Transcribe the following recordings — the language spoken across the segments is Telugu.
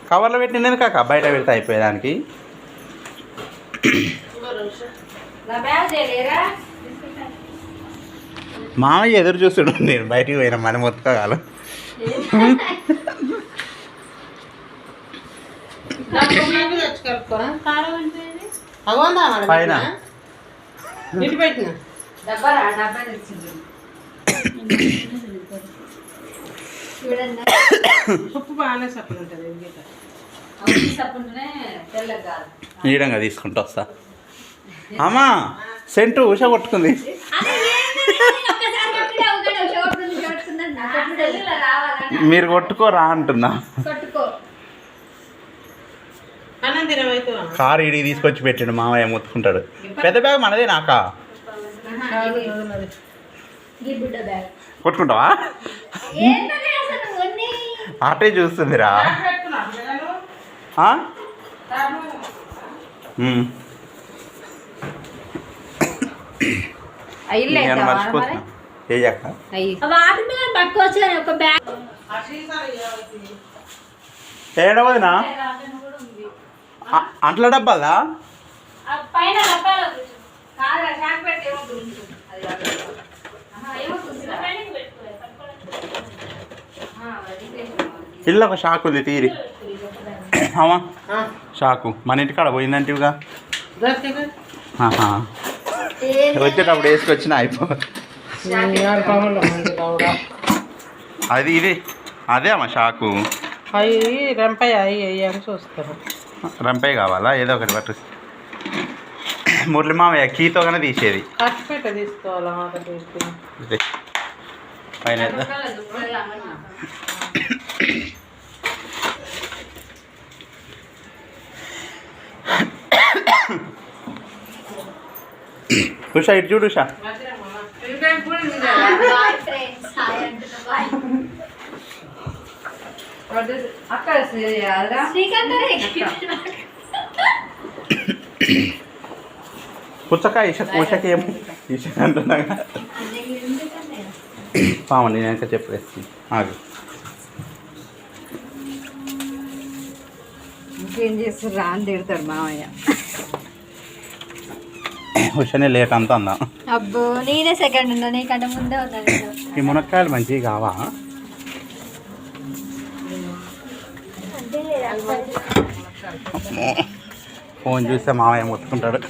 కవర్లో పెట్టినది కాక బయట పెడితే అయిపోయేదానికి. మామయ్య ఎదురు చూస్తుడు, నేను బయటికి పోయినా మన మొత్తకాలం. పైన నీడంగా తీసుకుంటా వస్తా. అమ్మా సెంటు ఉష కొట్టుకుంది. మీరు కొట్టుకోరా అంటున్నా. కారు ఇడికి తీసుకొచ్చి పెట్టాడు మామయ్య, మొత్తుకుంటాడు. పెద్ద బ్యాగ్ మనదే నాకా కొట్టుకుంటావా? అటే చూస్తుందిరా. మర్చిపోతున్నా ఏడవదినా అంట్ల డబ్బాదా? ఇల్లు ఒక షాక్ ఉంది తీరి. అమ్మా షాకు మన ఇంటికాడ పోయిందంటివిగా, వచ్చేటప్పుడు వేసుకొచ్చిన అయిపో. అది ఇది అదే అమ్మా షాకు. అవి రంపయ్య అవి చూస్తారు. రంపయ్య కావాలా? ఏదో ఒకటి పట్టు. మురళి మామయ్య కీతో కానీ తీసేది. తీసుకోవాలా పైన ఉషా ఇటు చూడు. ఉషా పుచ్చకాయ ఉషకి ఏమో ఇష అంటున్నా. పామండి నేను ఇంకా చెప్పేసి ఆగు. ఇంకేం చేస్తారు అని తిడతాడు మామయ్య. ఉషనే లేట్ అంతా అందా. అబ్బో నేనే సెకండ్ ఉన్నా, నీకంటే ముందే ఉన్నాను. ఈ మునక్కాయలు మంచివి కావా? ఫోన్ చూస్తే మామయ్య మొత్తుకుంటాడు.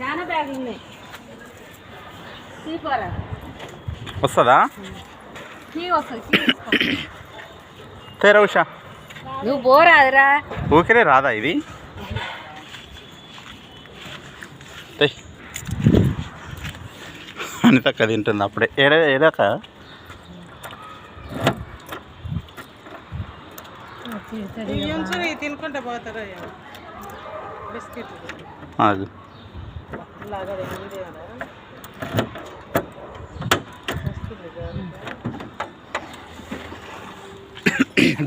చాలా బ్యాగ్ ఉన్నాయి. వస్తుందా? తేరా ఉషా, నువ్వు పోరాదురా. ఊరికే రాదా ఇది? అనితక్క తింటుంది అప్పుడే. ఏడాక తినుకుంటా పోతారా బిస్కెట్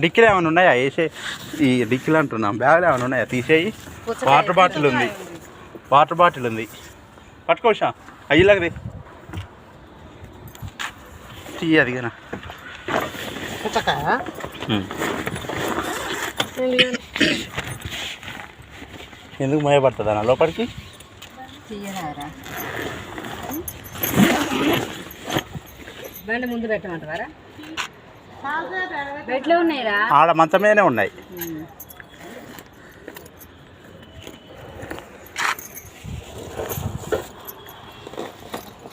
డిక్కీలు ఏమైనా ఉన్నాయా? వేసే ఈ డిక్కీలు అంటున్నాం, బ్యాగులు ఏమైనా ఉన్నాయా? తీసేయి. వాటర్ బాటిల్ ఉంది, వాటర్ బాటిల్ ఉంది. పట్టుకోవచ్చా? అయ్యిలాగది తీయ అదిగనా. ఎందుకు మయపడుతుందా నా లోపలికి? బండి ముందు పెట్టమంటారా? బెడ్లో ఉన్నాయిరా, ఆడ మంచం మీదనే ఉన్నాయి.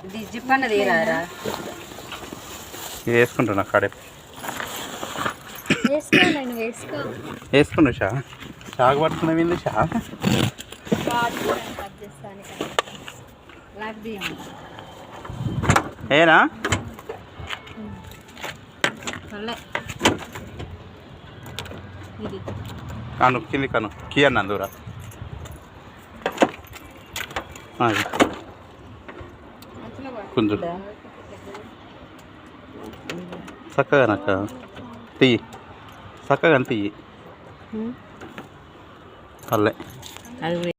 ఇది జిప్ అన్నది రారా. ఇది వేసుకుంటున్నా కాడే వేసుకున్నా. షా షాకు పట్టుకున్నావు ఏంది? షా ఏనా కను కింది కను కీ అన్న దూరా కొంచెం చక్కగా నాకు తీ చక్కగా అంత ఇయ్యి అల్లే అది